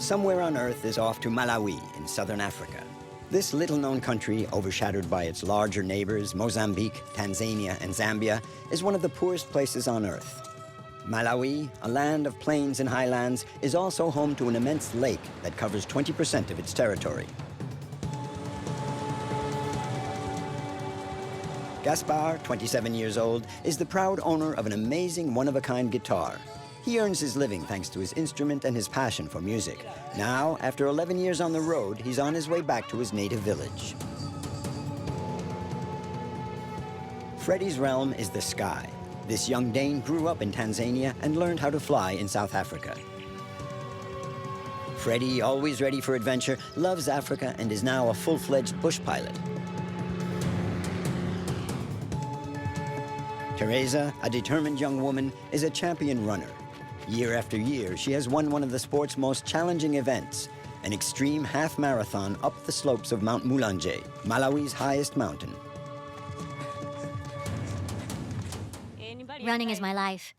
somewhere on Earth is off to Malawi in southern Africa. This little-known country, overshadowed by its larger neighbors, Mozambique, Tanzania, and Zambia, is one of the poorest places on Earth. Malawi, a land of plains and highlands, is also home to an immense lake that covers 20% of its territory. Gaspar, 27 years old, is the proud owner of an amazing one-of-a-kind guitar. He earns his living thanks to his instrument and his passion for music. Now, after 11 years on the road, he's on his way back to his native village. Freddie's realm is the sky. This young Dane grew up in Tanzania and learned how to fly in South Africa. Freddie, always ready for adventure, loves Africa and is now a full-fledged bush pilot. Teresa, a determined young woman, is a champion runner. Year after year, she has won one of the sport's most challenging events, an extreme half marathon up the slopes of Mount Mulanje, Malawi's highest mountain. Running is my life.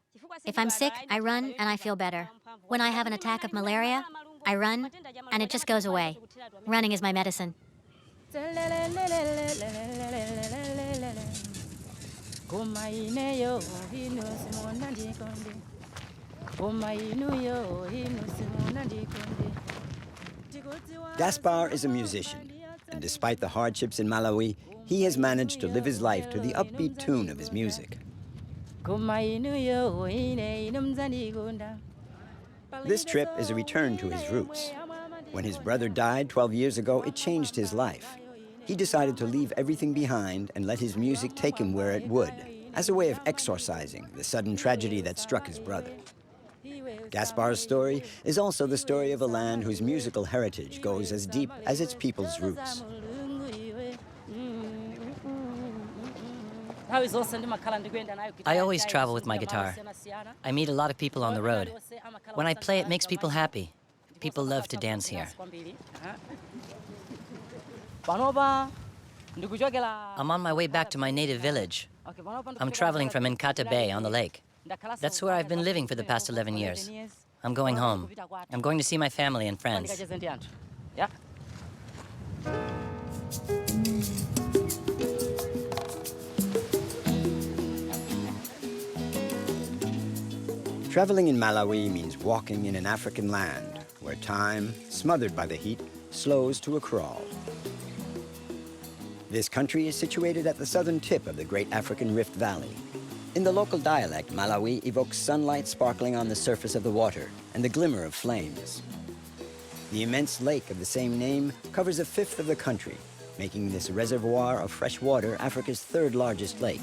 If I'm sick, I run and I feel better. When I have an attack of malaria, I run and it just goes away. Running is my medicine. Gaspar is a musician, and despite the hardships in Malawi, he has managed to live his life to the upbeat tune of his music. This trip is a return to his roots. When his brother died 12 years ago, it changed his life. He decided to leave everything behind and let his music take him where it would, as a way of exorcising the sudden tragedy that struck his brother. Gaspar's story is also the story of a land whose musical heritage goes as deep as its people's roots. I always travel with my guitar. I meet a lot of people on the road. When I play, it makes people happy. People love to dance here. I'm on my way back to my native village. I'm traveling from Nkata Bay on the lake. That's where I've been living for the past 11 years. I'm going home. I'm going to see my family and friends. Traveling in Malawi means walking in an African land where time, smothered by the heat, slows to a crawl. This country is situated at the southern tip of the Great African Rift Valley. In the local dialect, Malawi evokes sunlight sparkling on the surface of the water and the glimmer of flames. The immense lake of the same name covers a fifth of the country, making this reservoir of fresh water Africa's third largest lake.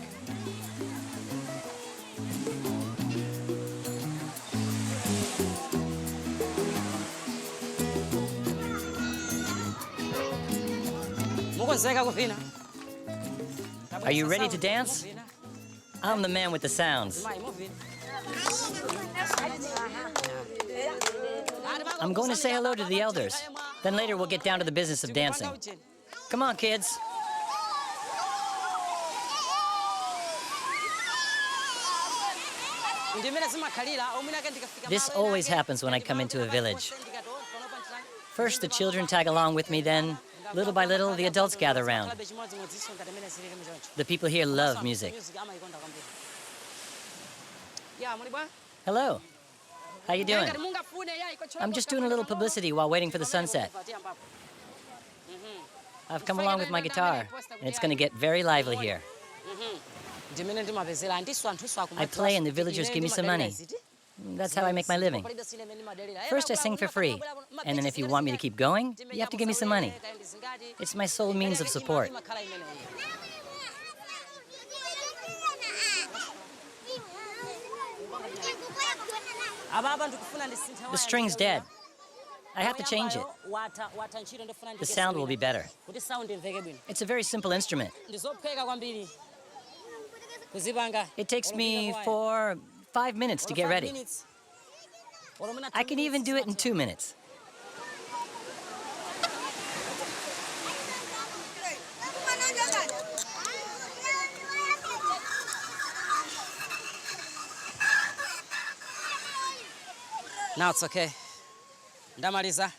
Are you ready to dance? I'm the man with the sounds. I'm going to say hello to the elders. Then later we'll get down to the business of dancing. Come on, kids. This always happens when I come into a village. First, the children tag along with me, then, little by little, the adults gather around. The people here love music. Hello. How you doing? I'm just doing a little publicity while waiting for the sunset. I've come along with my guitar, and it's going to get very lively here. I play and the villagers give me some money. That's how I make my living. First, I sing for free, and then if you want me to keep going, you have to give me some money. It's my sole means of support. The string's dead. I have to change it. The sound will be better. It's a very simple instrument. It takes me 5 minutes to get ready. I can even do it in 2 minutes. Now it's okay. Ndamaliza.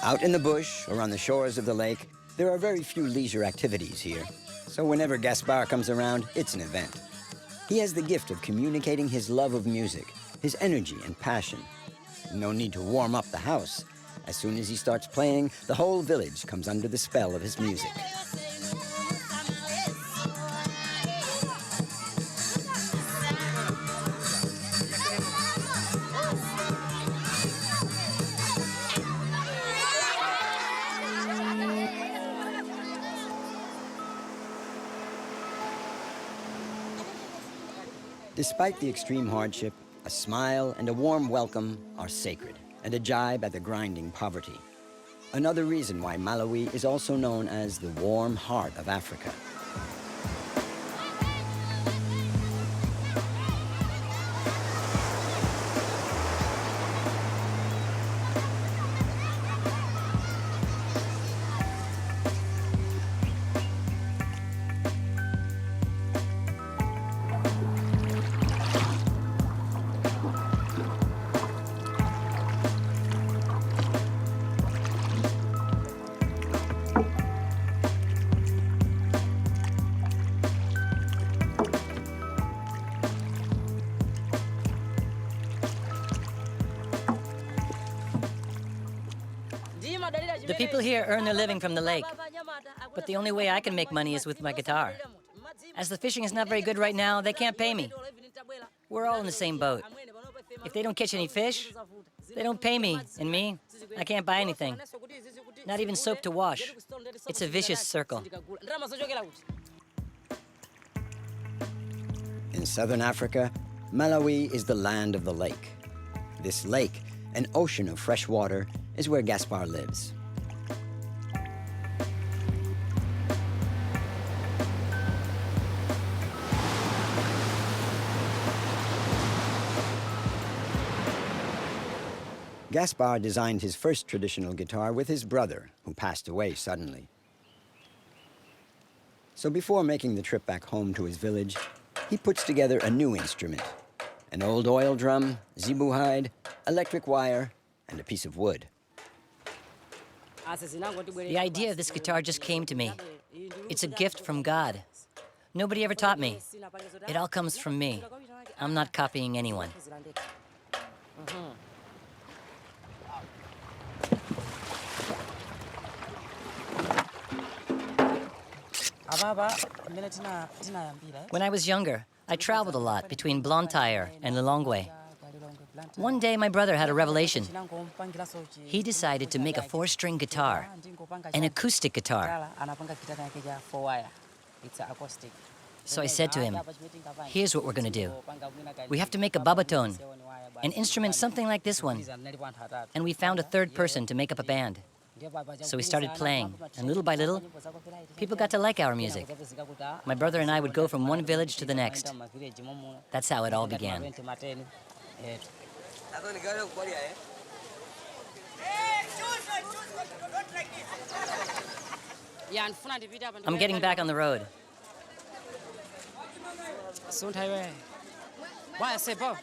Out in the bush or on the shores of the lake, there are very few leisure activities here. So whenever Gaspar comes around, it's an event. He has the gift of communicating his love of music, his energy and passion. No need to warm up the house. As soon as he starts playing, the whole village comes under the spell of his music. Despite the extreme hardship, a smile and a warm welcome are sacred, and a jibe at the grinding poverty. Another reason why Malawi is also known as the warm heart of Africa. The people here earn their living from the lake, but the only way I can make money is with my guitar. As the fishing is not very good right now, they can't pay me. We're all in the same boat. If they don't catch any fish, they don't pay me, and me, I can't buy anything. Not even soap to wash. It's a vicious circle. In southern Africa, Malawi is the land of the lake. This lake, an ocean of fresh water, is where Gaspar lives. Gaspar designed his first traditional guitar with his brother, who passed away suddenly. So before making the trip back home to his village, he puts together a new instrument: an old oil drum, zebu hide, electric wire, and a piece of wood. The idea of this guitar just came to me. It's a gift from God. Nobody ever taught me. It all comes from me. I'm not copying anyone. When I was younger, I traveled a lot between Blantyre and Lilongwe. One day, my brother had a revelation. He decided to make a 4-string guitar, an acoustic guitar. So I said to him, here's what we're going to do. We have to make a babatone, an instrument something like this one. And we found a third person to make up a band. So we started playing, and little by little, people got to like our music. My brother and I would go from one village to the next. That's how it all began. I'm getting back on the road.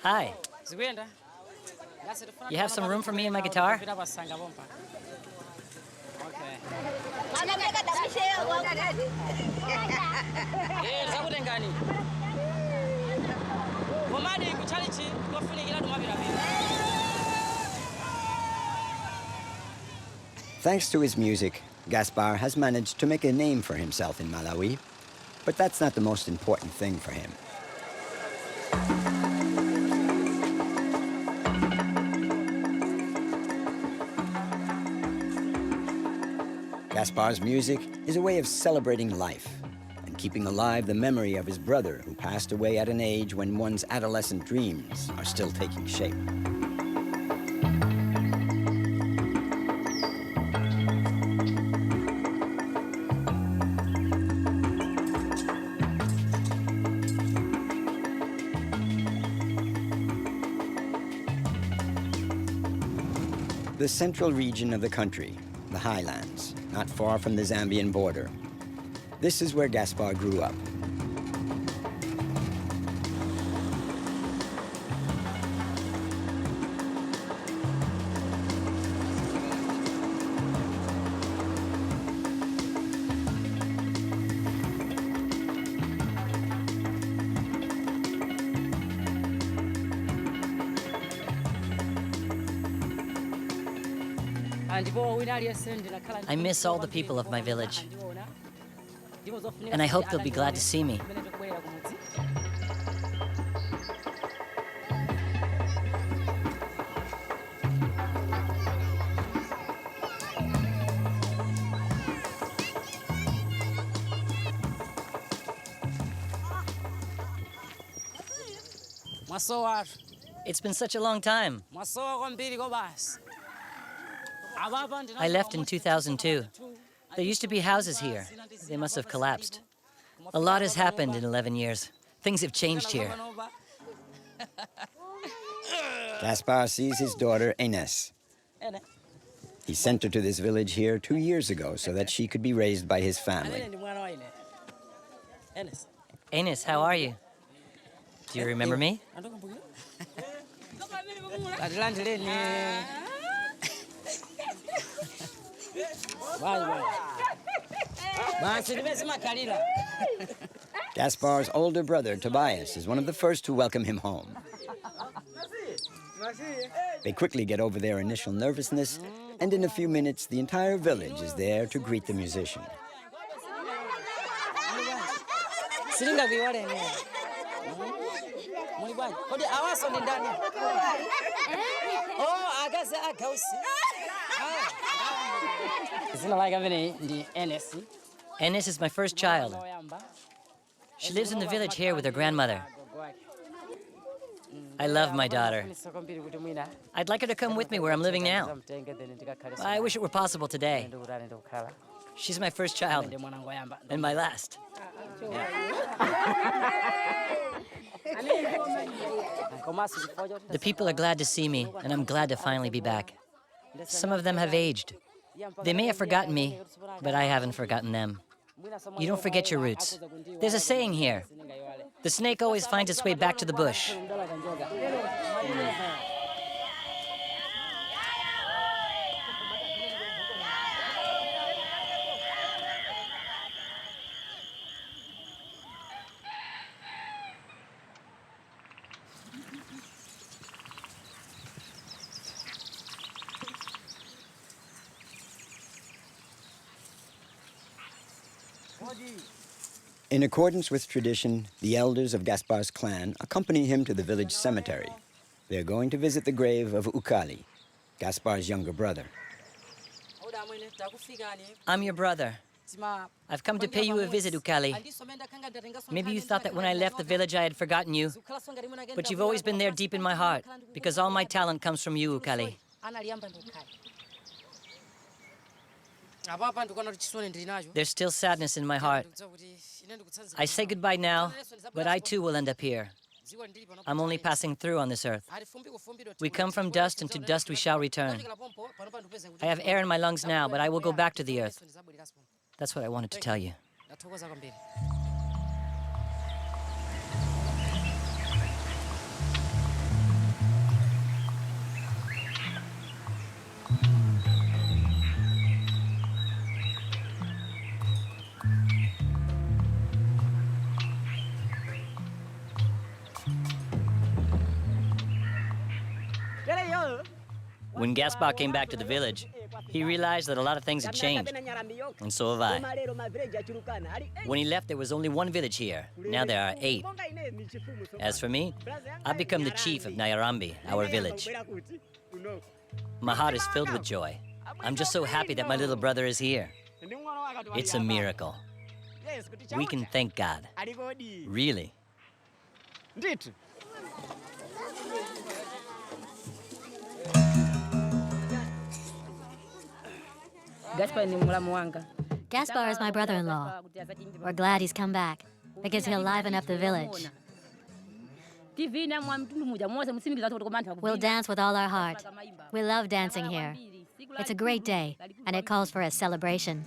Hi. You have some room for me and my guitar? Thanks to his music, Gaspar has managed to make a name for himself in Malawi. But that's not the most important thing for him. Gaspar's music is a way of celebrating life and keeping alive the memory of his brother who passed away at an age when one's adolescent dreams are still taking shape. The central region of the country, the highlands, not far from the Zambian border. This is where Gaspar grew up. I miss all the people of my village, and I hope they'll be glad to see me. It's been such a long time. I left in 2002. There used to be houses here. They must have collapsed. A lot has happened in 11 years. Things have changed here. Gaspar sees his daughter, Ines. He sent her to this village here 2 years ago so that she could be raised by his family. Ines, how are you? Do you remember me? Gaspar's older brother, Tobias, is one of the first to welcome him home. They quickly get over their initial nervousness, and in a few minutes, the entire village is there to greet the musician. Ines is my first child. She lives in the village here with her grandmother. I love my daughter. I'd like her to come with me where I'm living now. I wish it were possible today. She's my first child, and my last. The people are glad to see me, and I'm glad to finally be back. Some of them have aged. They may have forgotten me, but I haven't forgotten them. You don't forget your roots. There's a saying here. The snake always finds its way back to the bush. In accordance with tradition, the elders of Gaspar's clan accompany him to the village cemetery. They're going to visit the grave of Ukali, Gaspar's younger brother. I'm your brother. I've come to pay you a visit, Ukali. Maybe you thought that when I left the village I had forgotten you, but you've always been there deep in my heart, because all my talent comes from you, Ukali. There's still sadness in my heart. I say goodbye now, but I too will end up here. I'm only passing through on this earth. We come from dust, and to dust we shall return. I have air in my lungs now, but I will go back to the earth. That's what I wanted to tell you. When Gaspar came back to the village, he realized that a lot of things had changed, and so have I. When he left, there was only one village here. Now there are 8. As for me, I've become the chief of Nyasaland, our village. My heart is filled with joy. I'm just so happy that my little brother is here. It's a miracle. We can thank God. Really. Gaspar is my brother-in-law. We're glad he's come back, because he'll liven up the village. We'll dance with all our heart. We love dancing here. It's a great day, and it calls for a celebration.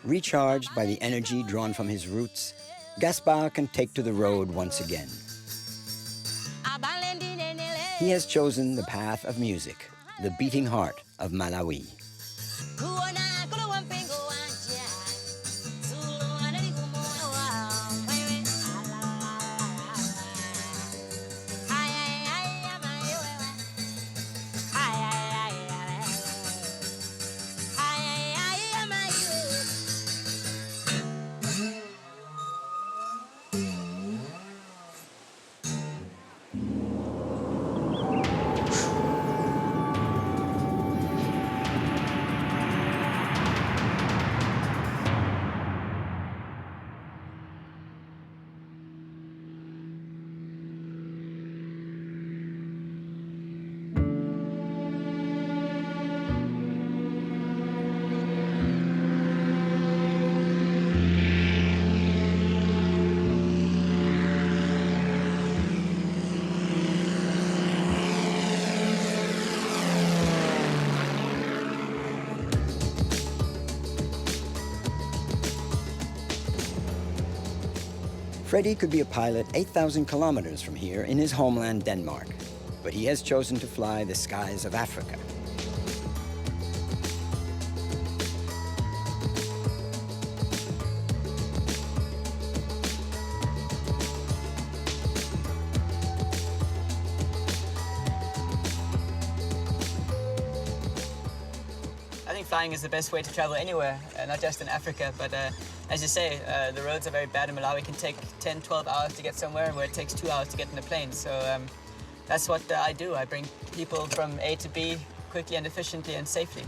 Recharged by the energy drawn from his roots, Gaspar can take to the road once again. He has chosen the path of music, the beating heart of Malawi. Freddie could be a pilot 8,000 kilometers from here in his homeland, Denmark, but he has chosen to fly the skies of Africa. I think flying is the best way to travel anywhere, not just in Africa, but as you say, the roads are very bad in Malawi. It can take 10, 12 hours to get somewhere, where it takes 2 hours to get in a plane. So that's what I do. I bring people from A to B quickly and efficiently and safely.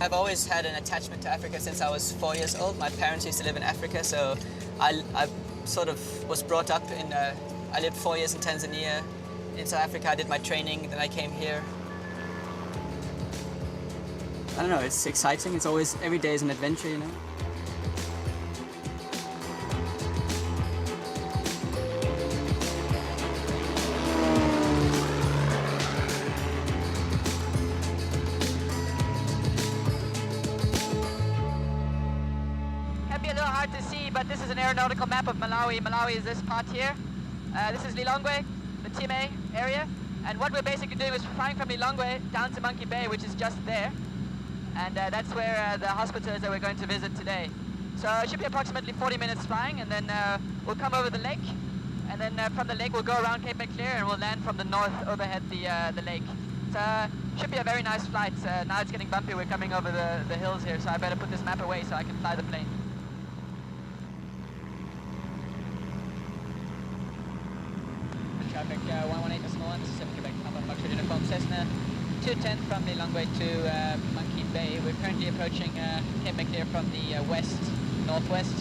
I've always had an attachment to Africa since I was 4 years old. My parents used to live in Africa, so I sort of was brought up in, I lived 4 years in Tanzania. In South Africa, I did my training, then I came here. I don't know, it's exciting. It's always, every day is an adventure, you know? Can be a little hard to see, but this is an aeronautical map of Malawi. Malawi is this part here. This is Lilongwe, the Time area. And what we're basically doing is flying from Lilongwe down to Monkey Bay, which is just there. And that's where the hospital is that we're going to visit today. So it should be approximately 40 minutes flying, and then we'll come over the lake. And then from the lake, we'll go around Cape Maclear, and we'll land from the north overhead the lake. So should be a very nice flight. Now it's getting bumpy. We're coming over the hills here, so I better put this map away so I can fly the plane. Traffic 118.1, 7 Quebec, Papa Foxtrot Uniform Cessna 210 from Lilongwe to Monkey Bay. We're currently approaching Cape Maclear from the northwest,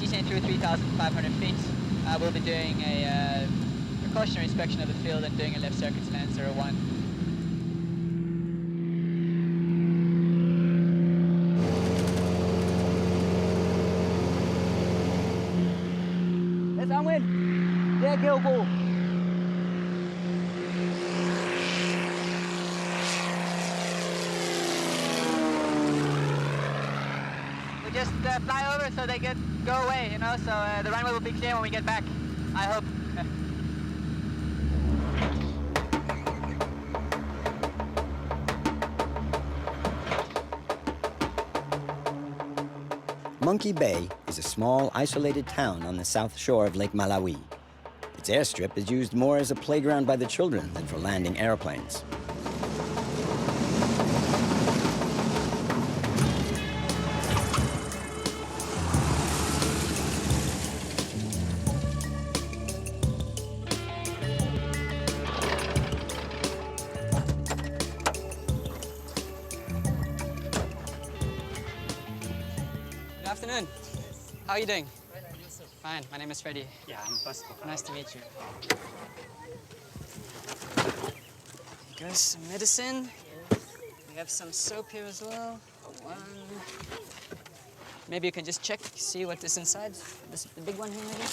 descending through 3,500 feet. We'll be doing a precautionary inspection of the field and doing a left circuit to land 01. We just fly over so they can go away, you know, so the runway will be clear when we get back, I hope. Monkey Bay is a small, isolated town on the south shore of Lake Malawi. Its airstrip is used more as a playground by the children than for landing airplanes. Good afternoon. How are you doing? Fine. My name is Freddie. Yeah, I'm Pascal. Nice to meet you. Here goes some medicine. We have some soap here as well. One. Maybe you can just check, see what is inside. This the big one here, maybe.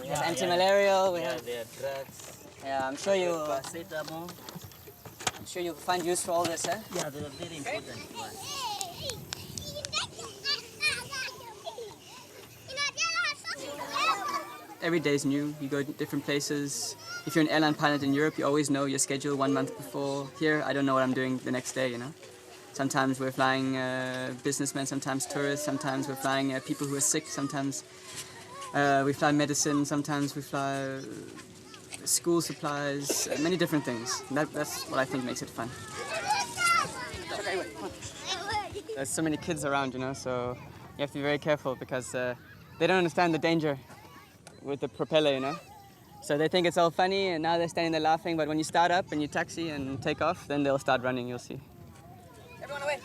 We have anti-malarial. We have. There are drugs, Yeah, I'm sure you. paracetamol. I'm sure you'll find use for all this, eh? Yeah, they are very important one. Every day is new. You go to different places. If you're an airline pilot in Europe, you always know your schedule 1 month before. Here, I don't know what I'm doing the next day, you know? Sometimes we're flying businessmen, sometimes tourists, sometimes we're flying people who are sick, sometimes we fly medicine, sometimes we fly school supplies, many different things. That's what I think makes it fun. There's so many kids around, you know, so you have to be very careful because they don't understand the danger with the propeller, you know. So they think it's all funny and now they're standing there laughing, but when you start up and you taxi and take off, then they'll start running, you'll see. Everyone away!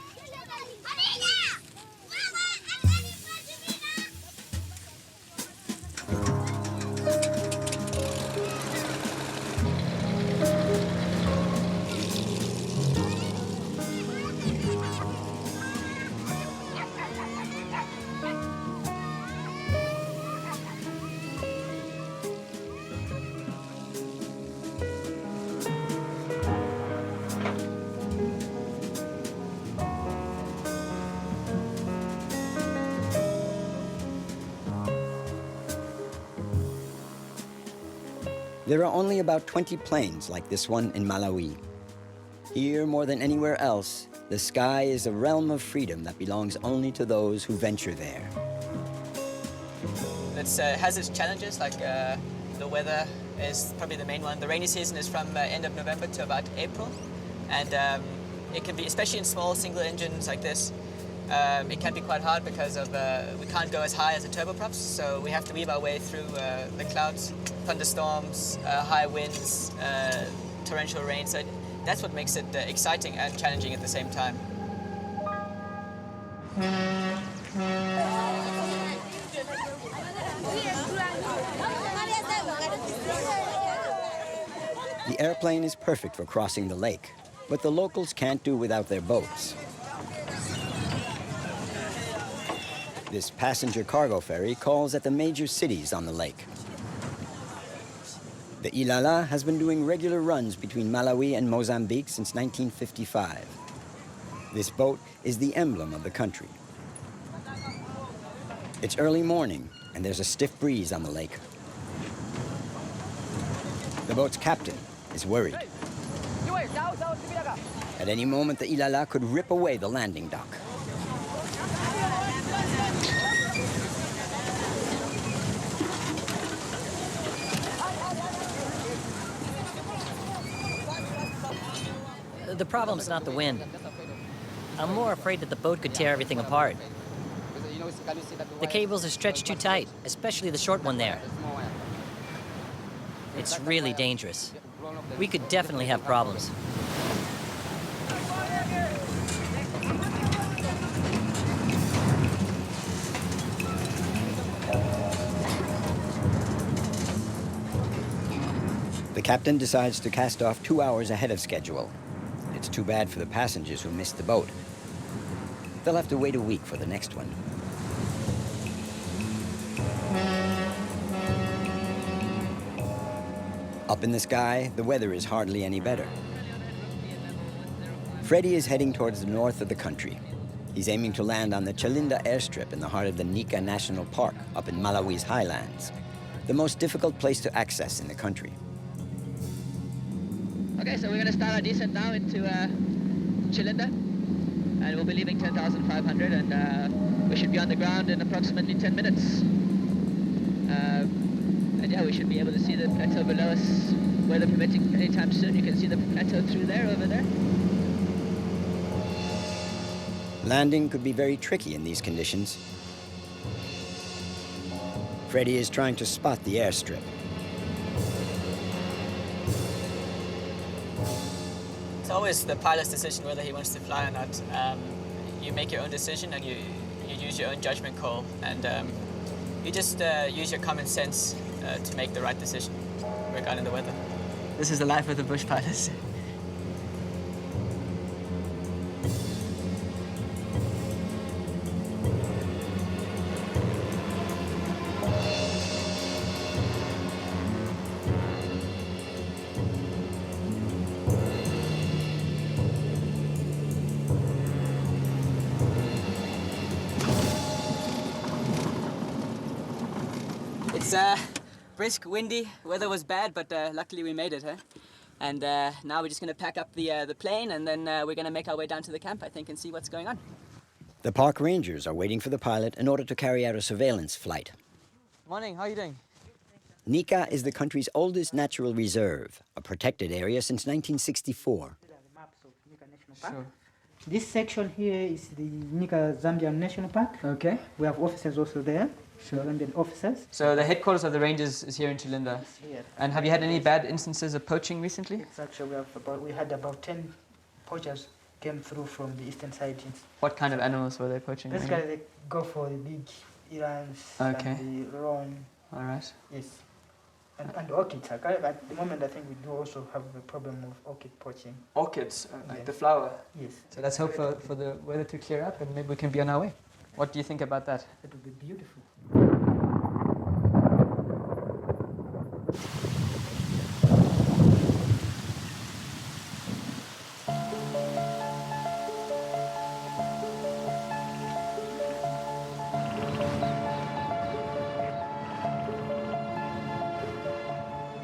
There are only about 20 planes like this one in Malawi. Here, more than anywhere else, the sky is a realm of freedom that belongs only to those who venture there. It has its challenges, like the weather is probably the main one. The rainy season is from end of November to about April, and it can be, especially in small single engines like this, it can be quite hard because of we can't go as high as the turboprops, so we have to weave our way through the clouds, thunderstorms, high winds, torrential rain. So that's what makes it exciting and challenging at the same time. The airplane is perfect for crossing the lake, but the locals can't do without their boats. This passenger cargo ferry calls at the major cities on the lake. The Ilala has been doing regular runs between Malawi and Mozambique since 1955. This boat is the emblem of the country. It's early morning, and there's a stiff breeze on the lake. The boat's captain is worried. At any moment, the Ilala could rip away the landing dock. The problem's not the wind. I'm more afraid that the boat could tear everything apart. The cables are stretched too tight, especially the short one there. It's really dangerous. We could definitely have problems. The captain decides to cast off 2 hours ahead of schedule. It's too bad for the passengers who missed the boat. They'll have to wait a week for the next one. Up in the sky, the weather is hardly any better. Freddie is heading towards the north of the country. He's aiming to land on the Chalinda airstrip in the heart of the Nika National Park up in Malawi's highlands, the most difficult place to access in the country. Okay, so we're going to start our descent now into Chalinda, and we'll be leaving 10,500, and we should be on the ground in approximately 10 minutes. And yeah, we should be able to see the plateau below us, weather permitting, anytime soon. You can see the plateau through there, over there. Landing could be very tricky in these conditions. Freddie is trying to spot the airstrip. It's always the pilot's decision whether he wants to fly or not. You make your own decision and you use your own judgment call, and you just use your common sense to make the right decision regarding the weather. This is the life of the bush pilots. It's brisk, windy. Weather was bad, but luckily we made it, huh? And now we're just going to pack up the plane, and then we're going to make our way down to the camp, I think, and see what's going on. The park rangers are waiting for the pilot in order to carry out a surveillance flight. Morning, how are you doing? Nika is the country's oldest natural reserve, a protected area since 1964. Sure. This section here is the Nika Zambian National Park. Okay. We have officers also there. Sure. Zambian officers. So the headquarters of the Rangers is here in Chalinda. Here. And have you had any bad instances of poaching recently? It's actually we had about 10 poachers came through from the eastern side. What kind of animals were they poaching? Basically, they go for the big Irans Okay. and the roan. All right. Yes. And orchids. At the moment, I think we do also have a problem of orchid poaching. Orchids, like Yeah. the flower. Yes. So let's hope for the weather to clear up and maybe we can be on our way. What do you think about that? It would be beautiful.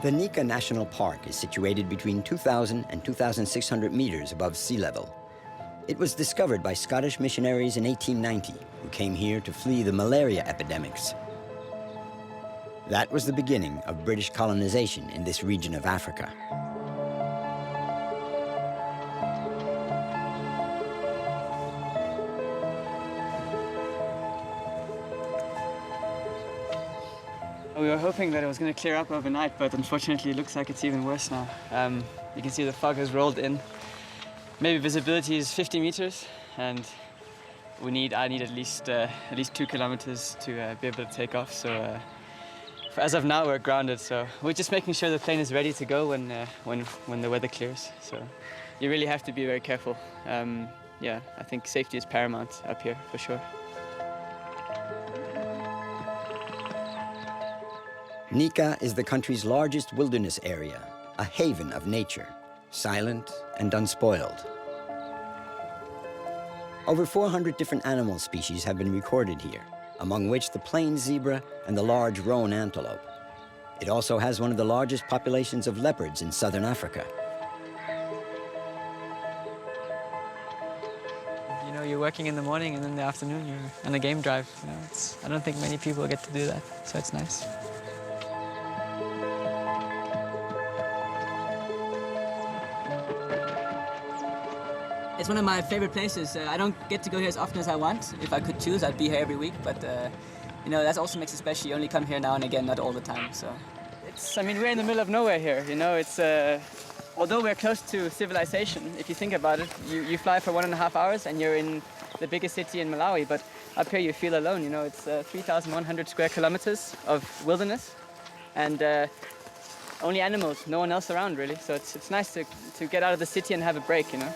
The Nika National Park is situated between 2,000 and 2,600 meters above sea level. It was discovered by Scottish missionaries in 1890, who came here to flee the malaria epidemics. That was the beginning of British colonization in this region of Africa. We were hoping that it was going to clear up overnight, but unfortunately it looks like it's even worse now. You can see the fog has rolled in. Maybe visibility is 50 meters, and I need at least 2 kilometers to be able to take off. So as of now, we're grounded. So we're just making sure the plane is ready to go when the weather clears. So you really have to be very careful. Yeah, I think safety is paramount up here for sure. Nika is the country's largest wilderness area, a haven of nature, silent and unspoiled. Over 400 different animal species have been recorded here, among which the plain zebra and the large roan antelope. It also has one of the largest populations of leopards in southern Africa. You know, you're working in the morning and in the afternoon you're on a game drive. You know, I don't think many people get to do that, so it's nice. It's one of my favorite places. I don't get to go here as often as I want. If I could choose, I'd be here every week. But you know, that also makes it special. You only come here now and again, not all the time. So I mean, we're in the middle of nowhere here. You know, it's although we're close to civilization. If you think about it, you fly for 1.5 hours and you're in the biggest city in Malawi. But up here, you feel alone. You know, it's 3,100 square kilometers of wilderness, and only animals. No one else around, really. So it's nice to get out of the city and have a break. You know.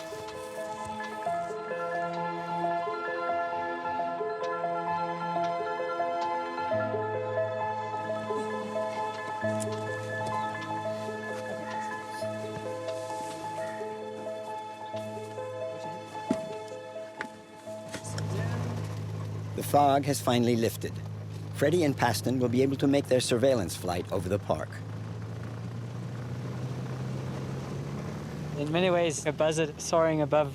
fog has finally lifted. Freddie and Paston will be able to make their surveillance flight over the park. In many ways, a buzzard soaring above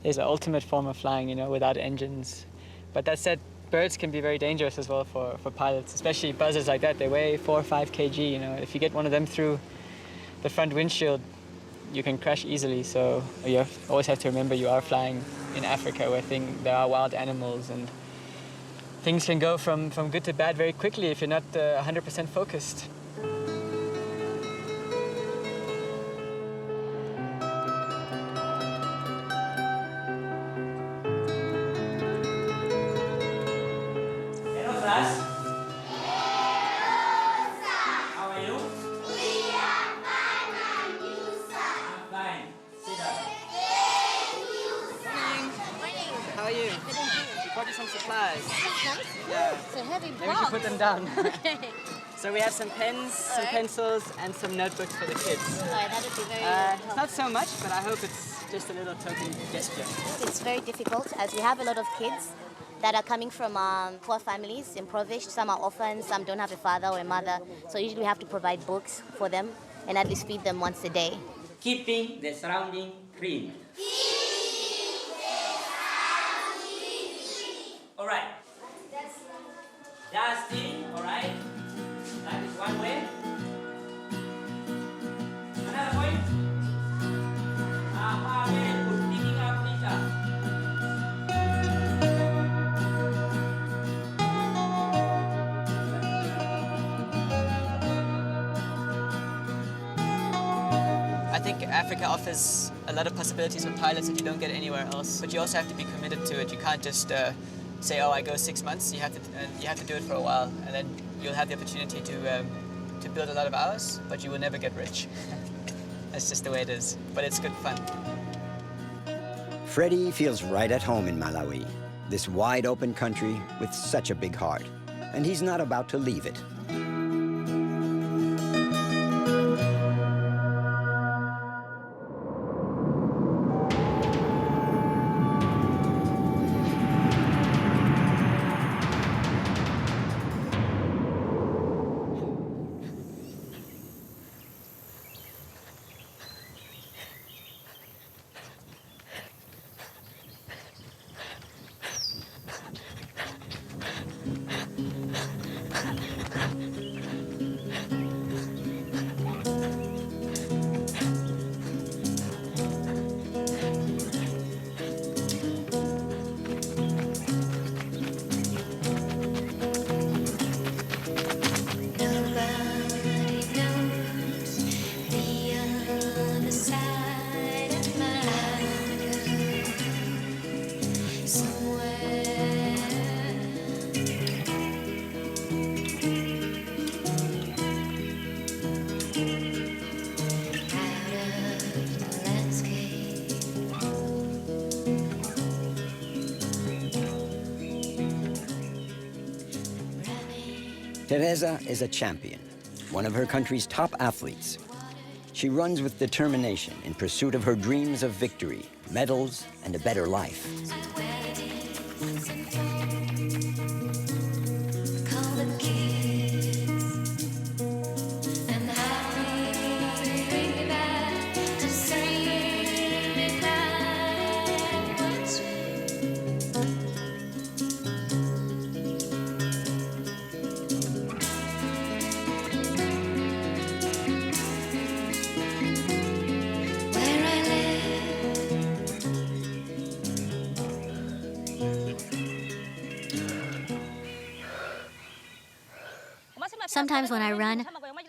is the ultimate form of flying, you know, without engines. But that said, birds can be very dangerous as well for pilots, especially buzzards like that. They weigh 4 or 5 kg, you know. If you get one of them through the front windshield, you can crash easily. So you always have to remember you are flying in Africa where there are wild animals, and things can go from good to bad very quickly if you're not 100% focused. Hello class. How are you? We are fine and you, sir. I'm fine. Sit down. How are you? We brought you some supplies. That's nice. Yeah. It's a heavy Maybe we should put them down. Okay. So we have some pens, some pencils, and some notebooks for the kids. That would be very It's not so much, but I hope it's just a little token gesture. It's very difficult as we have a lot of kids that are coming from poor families, impoverished. Some are orphans, some don't have a father or a mother. So usually we have to provide books for them and at least feed them once a day. Keeping the surrounding clean. All right. Dusting, all right. That is one way. Another point. Very good. Picking up litter. I think Africa offers a lot of possibilities for pilots that you don't get anywhere else. But you also have to be committed to it. You can't just say, "Oh, I go 6 months." You have to do it for a while, and then you'll have the opportunity to build a lot of hours. But you will never get rich. That's just the way it is. But it's good fun. Freddie feels right at home in Malawi, this wide open country with such a big heart. And he's not about to leave it. Teresa is a champion, one of her country's top athletes. She runs with determination in pursuit of her dreams of victory, medals, and a better life. Sometimes when I run,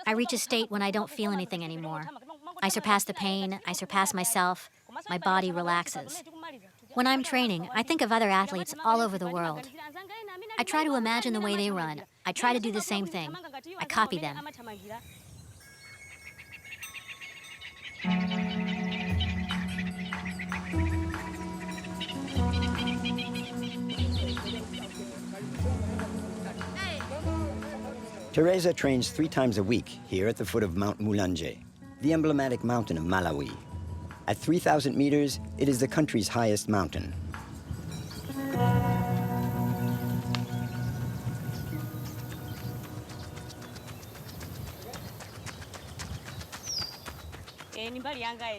I reach a state when I don't feel anything anymore. I surpass the pain, I surpass myself, my body relaxes. When I'm training, I think of other athletes all over the world. I try to imagine the way they run. I try to do the same thing. I copy them. Teresa trains 3 times a week here at the foot of Mount Mulanje, the emblematic mountain of Malawi. At 3,000 meters, it is the country's highest mountain.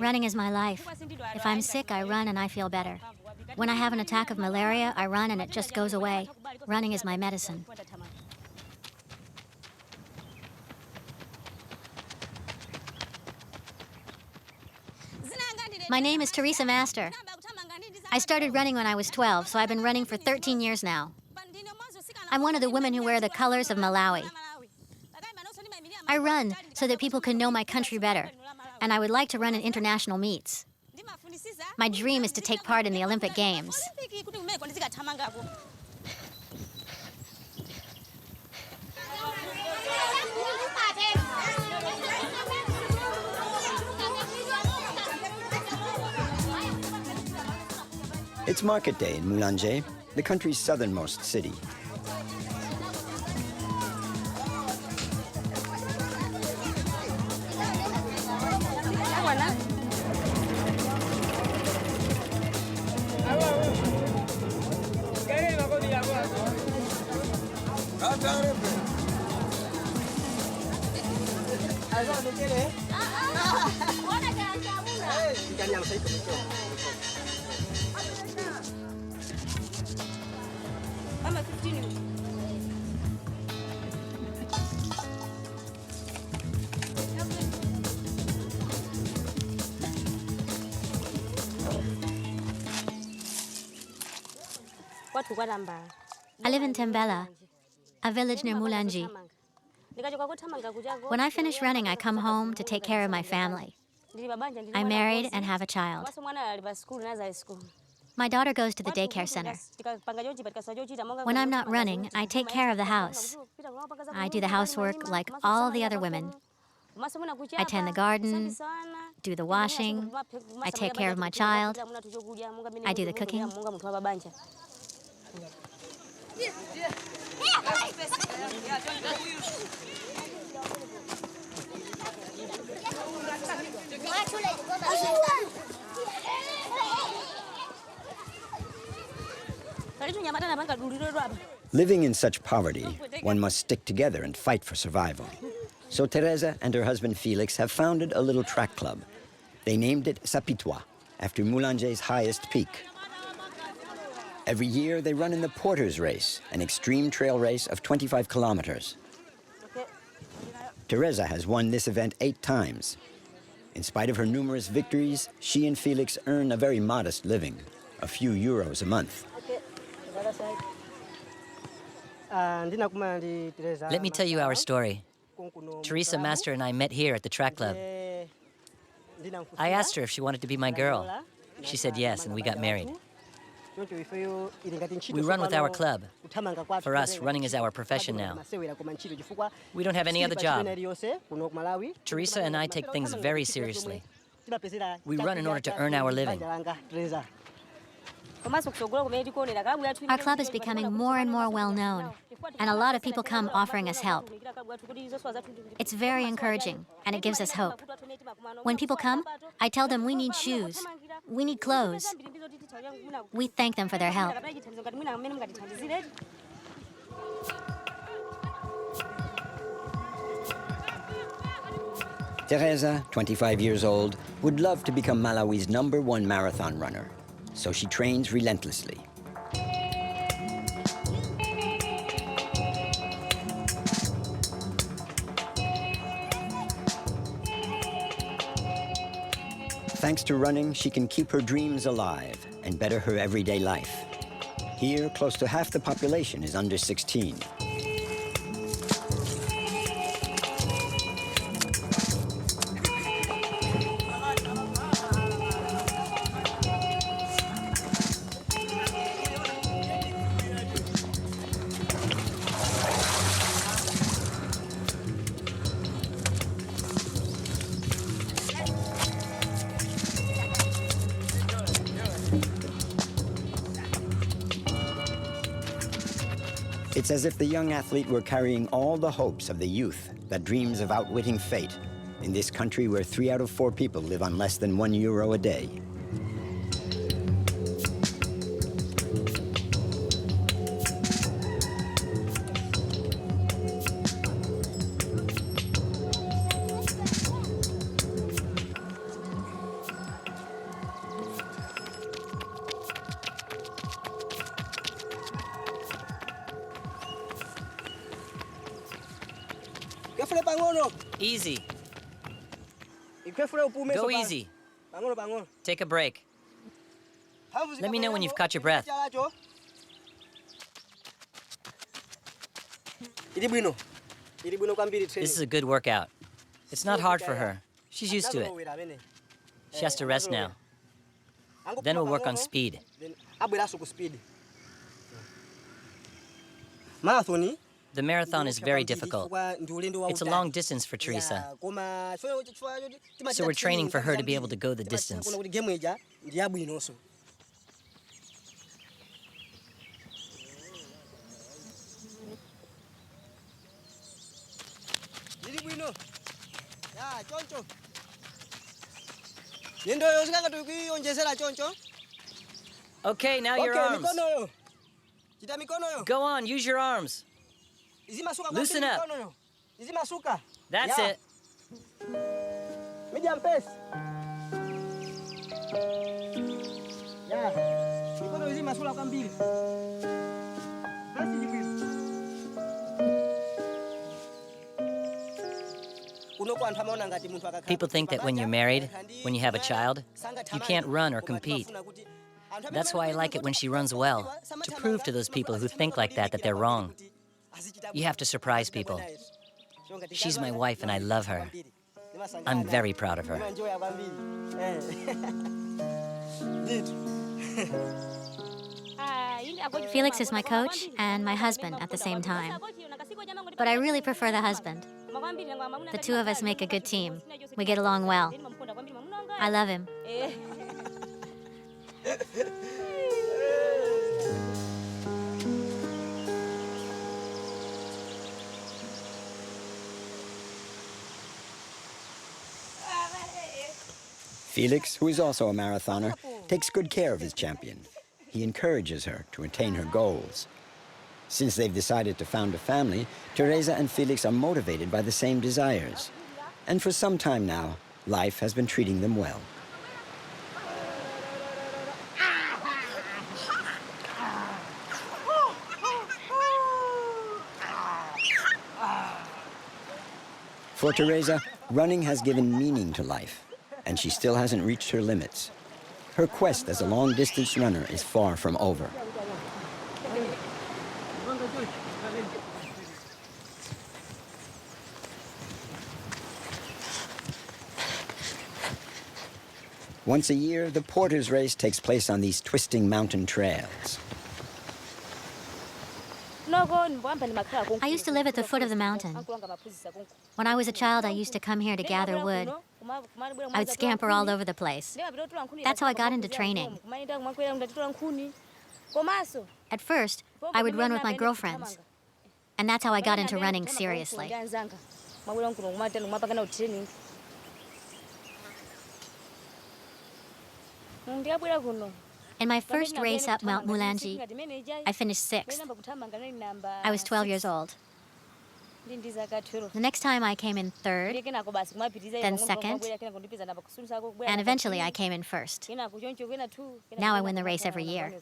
Running is my life. If I'm sick, I run and I feel better. When I have an attack of malaria, I run and it just goes away. Running is my medicine. My name is Teresa Master. I started running when I was 12, so I've been running for 13 years now. I'm one of the women who wear the colors of Malawi. I run so that people can know my country better, and I would like to run in international meets. My dream is to take part in the Olympic Games. It's market day in Mulanje, the country's southernmost city. I live in Tembela, a village near Mulanje. When I finish running, I come home to take care of my family. I'm married and have a child. My daughter goes to the daycare center. When I'm not running, I take care of the house. I do the housework like all the other women. I tend the garden, do the washing, I take care of my child, I do the cooking. Living in such poverty, one must stick together and fight for survival. So Teresa and her husband Felix have founded a little track club. They named it Sapitwa, after Mulanje's highest peak. Every year, they run in the Porter's Race, an extreme trail race of 25 kilometers. Teresa has won this event 8 times. In spite of her numerous victories, she and Felix earn a very modest living, a few euros a month. Let me tell you our story. Teresa Master and I met here at the track club. I asked her if she wanted to be my girl. She said yes, and we got married. We run with our club. For us, running is our profession now. We don't have any other job. Teresa and I take things very seriously. We run in order to earn our living. Our club is becoming more and more well-known, and a lot of people come offering us help. It's very encouraging, and it gives us hope. When people come, I tell them we need shoes, we need clothes. We thank them for their help. Teresa, 25 years old, would love to become Malawi's #1 marathon runner, so she trains relentlessly. Thanks to running, she can keep her dreams alive and better her everyday life. Here, close to half the population is under 16. It's as if the young athlete were carrying all the hopes of the youth that dreams of outwitting fate in this country where 3 out of 4 people live on less than €1 a day. Easy. Go easy. Take a break. Let me know when you've caught your breath. This is a good workout. It's not hard for her. She's used to it. She has to rest now. Then we'll work on speed. The marathon is very difficult. It's a long distance for Teresa. So we're training for her to be able to go the distance. Okay, now your arms. Go on, use your arms. Loosen up. That's it. Medium pace. Mikono izima sura kwa mbili. Basi hivi. People think that when you're married, when you have a child, you can't run or compete. That's why I like it when she runs well, to prove to those people who think like that they're wrong. You have to surprise people. She's my wife and I love her. I'm very proud of her. Felix is my coach and my husband at the same time. But I really prefer the husband. The two of us make a good team. We get along well. I love him. Felix, who is also a marathoner, takes good care of his champion. He encourages her to attain her goals. Since they've decided to found a family, Teresa and Felix are motivated by the same desires. And for some time now, life has been treating them well. For Teresa, running has given meaning to life, and she still hasn't reached her limits. Her quest as a long-distance runner is far from over. Once a year, the Porter's Race takes place on these twisting mountain trails. I used to live at the foot of the mountain. When I was a child, I used to come here to gather wood. I would scamper all over the place. That's how I got into training. At first, I would run with my girlfriends. And that's how I got into running seriously. In my first race up Mount Mulanje, I finished 6th. I was 12 years old. The next time I came in 3rd, then 2nd, and eventually I came in 1st. Now I win the race every year.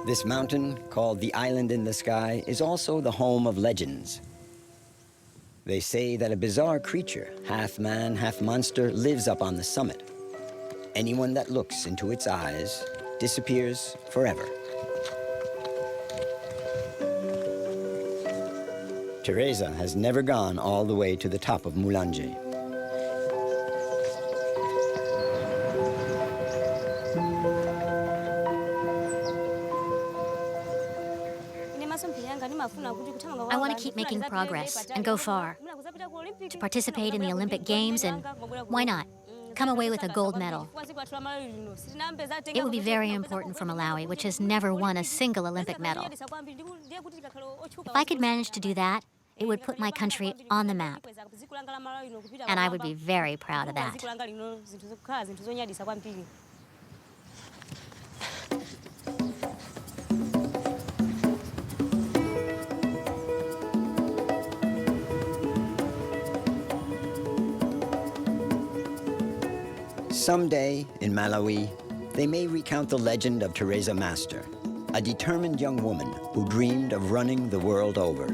This mountain, called the Island in the Sky, is also the home of legends. They say that a bizarre creature, half man, half monster, lives up on the summit. Anyone that looks into its eyes disappears forever. Teresa has never gone all the way to the top of Mulanje. I want to keep making progress and go far. To participate in the Olympic Games and, why not, come away with a gold medal. It would be very important for Malawi, which has never won a single Olympic medal. If I could manage to do that, It would put my country on the map. And I would be very proud of that. Someday, in Malawi, they may recount the legend of Teresa Master, a determined young woman who dreamed of running the world over.